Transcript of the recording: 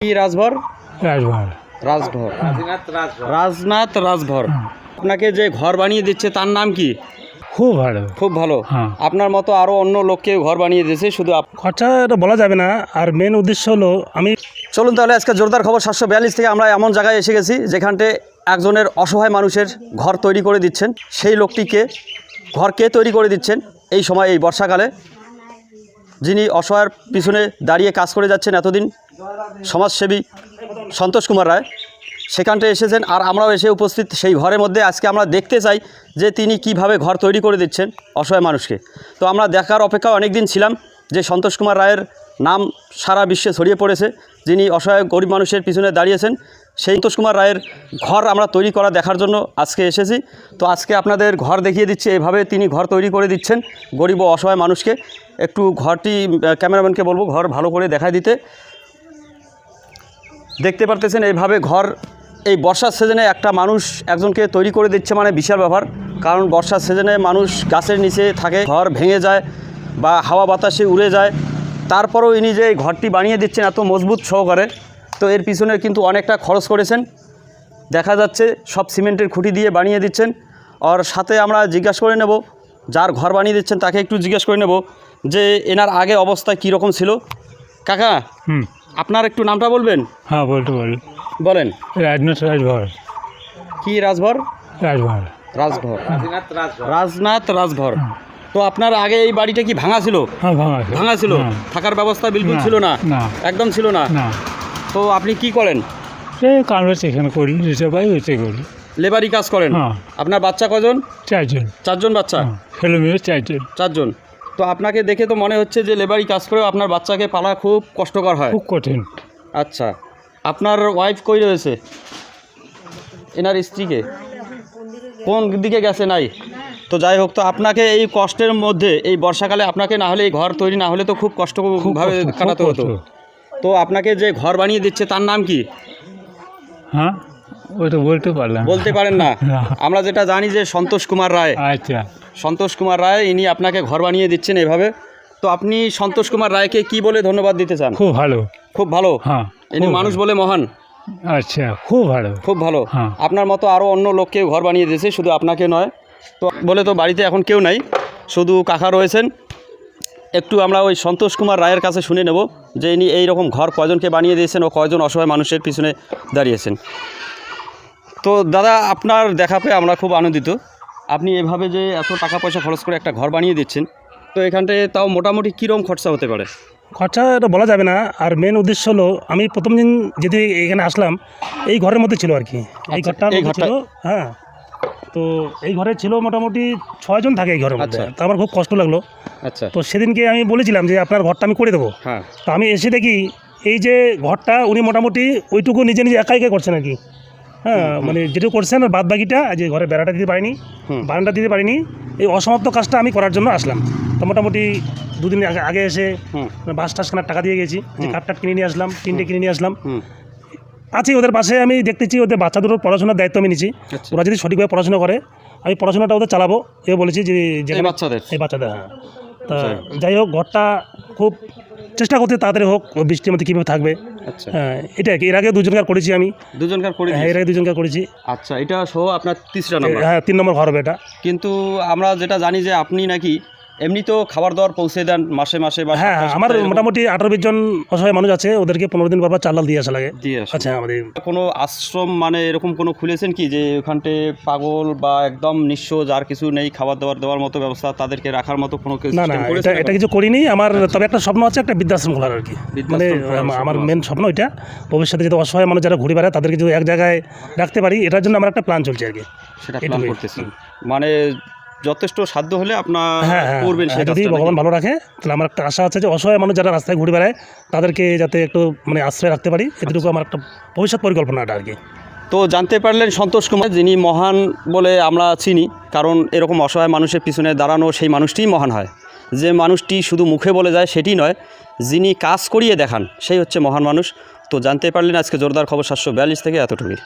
কি রাজভর? রাজভর। রাজভর, রাজনাথ রাজভর। আপনাকে যে ঘর বানিয়ে দিচ্ছে তার নাম কি? খুব ভালো। খুব ভালো। হ্যাঁ। আপনার মতো আরও অন্য লোককে ঘর বানিয়ে দিয়েছে, শুধু খরচা এটা বলা যাবে না, আর মেন উদ্দেশ্য হলো আমি। চলুন তাহলে আজকে জোরদার খবর 742 থেকে আমরা এমন জায়গায় এসে গেছি যেখানটে একজনের অসহায় মানুষের ঘর তৈরি করে দিচ্ছেন। সেই লোকটিকে ঘর কে তৈরি করে দিচ্ছেন এই সময়, এই বর্ষাকালে, যিনি অসহায়ের পিছনে দাঁড়িয়ে কাজ করে যাচ্ছেন এতদিন, সমাজসেবী সন্তোষ কুমার রায় সেখানটায় এসেছেন। আর আমরাও এসে উপস্থিত সেই ঘরের মধ্যে। আজকে আমরা দেখতে চাই যে তিনি কিভাবে ঘর তৈরি করে দিচ্ছেন অসহায় মানুষকে। তো আমরা দেখার অপেক্ষা অনেক দিন ছিলাম যে সন্তোষ কুমার রায়ের নাম সারা বিশ্বে ছড়িয়ে পড়েছে, যিনি অসহায় গরিব মানুষের পিছনে দাঁড়িয়েছেন। সেই সন্তোষ কুমার রায়ের ঘর আমরা তৈরি করা দেখার জন্য আজকে এসেছি। তো আজকে আপনাদের ঘর দেখিয়ে দিচ্ছি, এইভাবে তিনি ঘর তৈরি করে দিচ্ছেন গরিব ও অসহায় মানুষকে। একটু ঘরটি ক্যামেরাম্যানকে বলবো ঘর ভালো করে দেখায় দিতে। দেখতে পারতেছেন এইভাবে ঘর এই বর্ষার সিজনে একটা মানুষ একজনকে তৈরি করে দিচ্ছে, মানে বিশাল ব্যাপার। কারণ বর্ষার সিজনে মানুষ গাছের নিচে থাকে, ঘর ভেঙে যায় বা হাওয়া বাতাসে উড়ে যায়, তারপরেও ইনি যে এই ঘরটি বানিয়ে দিচ্ছেন এত মজবুত সহকারে, তো এর পিছনে কিন্তু অনেকটা খরচ করেছেন। দেখা যাচ্ছে সব সিমেন্টের খুঁটি দিয়ে বানিয়ে দিচ্ছেন। আর সাথে আমরা জিজ্ঞাসা করে নেব, যার ঘর বানিয়ে দিচ্ছেন তাকে একটু জিজ্ঞাসা করে নেব যে এনার আগে অবস্থা কীরকম ছিল। কাকা, আপনার একটু নামটা বলবেন? হ্যাঁ, বলতে পারি। বলেন। রাজনাথ রাজভর। কি রাজভর? রাজভর। রাজভর, রাজনাথ রাজভর। তো আপনার আগে এই বাড়িটা কি ভাঙা ছিল? হ্যাঁ, ভাঙা ছিল। থাকার ব্যবস্থা বিলকুল ছিল না? একদম ছিল না। তো আপনি কি করেন? সে কাজ এখানে করি, পাই হয়েছে করি, লেবারি কাজ করেন। আপনার বাচ্চা কজন? 4 জন। 4 জন বাচ্চা? ছেলে মেয়ে 4 জন। 4 জন। তো আপনাকে দেখে তো মনে হচ্ছে যে লেবারি কাজ করেও আপনার বাচ্চাকে পালা খুব কষ্টকর হয়। খুব কঠিন। আচ্ছা, আপনার ওয়াইফ কই রয়েছে? এনার স্ত্রীকে কোন দিকে গেছে? নাই। তো যাই হোক, তো আপনাকে এই কষ্টের মধ্যে এই বর্ষাকালে আপনাকে না হলে এই ঘর তৈরি না হলে তো খুব কষ্টভাবে কাটাতে হতো। তো আপনাকে যে ঘর বানিয়ে দিচ্ছে তার নাম কি? হ্যাঁ, ওইটা বলতে পারেন না? আমরা যেটা জানি যে সন্তোষ কুমার রায়। আচ্ছা, সন্তোষ কুমার রায়, ইনি আপনাকে ঘর বানিয়ে দিচ্ছেন এভাবে। তো আপনি সন্তোষ কুমার রায়কে কি বলে ধন্যবাদ দিতে চান? খুব ভালো। খুব ভালো। হ্যাঁ, ইনি মানুষ বলে মহান। আচ্ছা, খুব ভালো। খুব ভালো। আপনার মতো আরও অন্য লোককে ঘর বানিয়ে দিয়েছে, শুধু আপনাকে নয়। তো বলে তো বাড়িতে এখন কেউ নাই, শুধু কাকা রয়েছেন। একটু আমরা ওই সন্তোষ কুমার রায়ের কাছে শুনে নেব যে ইনি এইরকম ঘর কয়জনকে বানিয়ে দিয়েছেন ও কয়জন অসহায় মানুষের পিছনে দাঁড়িয়েছেন। তো দাদা, আপনার দেখা পেয়ে আমরা খুব আনন্দিত। আপনি এভাবে যে এত টাকা পয়সা খরচ করে একটা ঘর বানিয়ে দিচ্ছেন, তো এখানটায় তাও মোটামুটি কীরকম খরচা হতে পারে? খরচা এটা বলা যাবে না, আর মেন উদ্দেশ্য হলো আমি প্রথম দিন যদি এখানে আসলাম এই ঘরের মধ্যে ছিল আর কি। এই ঘরটা ছিল। হ্যাঁ, তো এই ঘরে ছিল মোটামুটি 6 জন থাকে এই ঘরের মধ্যে। তো আমার খুব কষ্ট লাগলো। আচ্ছা। তো সেদিনকে আমি বলেছিলাম যে আপনার ঘরটা আমি করে দেবো। হ্যাঁ। তো আমি এসে দেখি এই যে ঘরটা উনি মোটামুটি ওইটুকু নিজে নিজে একা করছেন আর কি। হ্যাঁ, মানে যেটুকু করছেন আর বাদ বাকিটা যে ঘরে বেড়াটা দিতে পারিনি, বারান্দা দিতে পারিনি, এই অসমাপ্ত কাজটা আমি করার জন্য আসলাম। তো মোটামুটি 2 দিন আগে এসে বাস টাস কেনার টাকা দিয়ে গেছি, যে কাঠ কিনে নিয়ে আসলাম, তিনটে কিনে নিয়ে আসলাম। আছি ওদের পাশে, আমি দেখতেছি ওদের বাচ্চা দুটোর পড়াশোনার দায়িত্ব আমি নিচ্ছি। ওরা যদি সঠিকভাবে পড়াশোনা করে আমি পড়াশোনাটা ওদের চালাবো, এ বলেছি যে এই বাচ্চাদের। হ্যাঁ। তা যাই হোক, ঘরটা খুব চেষ্টা করতে তাড়াতাড়ি হোক, বৃষ্টির মধ্যে কীভাবে থাকবে। হ্যাঁ, এটা এর আগে 2 জনকার করেছি আমি। 2 জনকার করেছি? হ্যাঁ, এর আগে 2 জনকার করেছি। আচ্ছা, এটা সহ আপনার 3রা নম্বর? হ্যাঁ, 3 নম্বর ঘর হবে এটা। কিন্তু আমরা যেটা জানি যে আপনি নাকি এমনি তো খাবার দাবার পৌঁছে দেন মাসে মাসে? হ্যাঁ, আমার মোটামুটি 18-20 জন অসহায় মানুষ আছে, ওদেরকে 15 দিন পর চাল ডাল দিয়ে আসা লাগে। আচ্ছা, আমাদের কোনো আশ্রম মানে এরকম কোনো খুলেছেন কি, যে ওখানটে পাগল বা একদম নিঃস্ব যার কিছু নেই, খাবার দাবার দেওয়ার মতো ব্যবস্থা, তাদেরকে রাখার মতো কোনো কিছু? না, এটা কিছু করিনি। আমার তবে একটা স্বপ্ন আছে, একটা বৃদ্ধাশ্রম খোলার আর কি। মানে আমার মেন স্বপ্ন এটা, ভবিষ্যতে যদি অসহায় মানুষ যারা ঘুরে বেড়ায় তাদেরকে যদি এক জায়গায় রাখতে পারি, এটার জন্য আমার একটা প্ল্যান চলছে আর কি। সেটা প্ল্যান করতেছেন মানে যথেষ্ট সাধ্য হলে আপনার করবেন। যদি ভগবান ভালো রাখে, তাহলে আমার একটা আশা আছে যে অসহায় মানুষ যারা রাস্তায় ঘুরে বেড়ায় তাদেরকে যাতে একটু মানে আশ্রয় রাখতে পারি, এটুকু আমার একটা ভবিষ্যৎ পরিকল্পনাটা আর কি। তো জানতে পারলেন সন্তোষ কুমার, যিনি মহান বলে আমরা চিনি, কারণ এরকম অসহায় মানুষের পিছনে দাঁড়ানো সেই মানুষটিই মহান হয়। যে মানুষটি শুধু মুখে বলে যায় সেটি নয়, যিনি কাজ করিয়ে দেখান সেই হচ্ছে মহান মানুষ। তো জানতে পারলেন আজকে জোরদার খবর 742 থেকে এতটুকুই।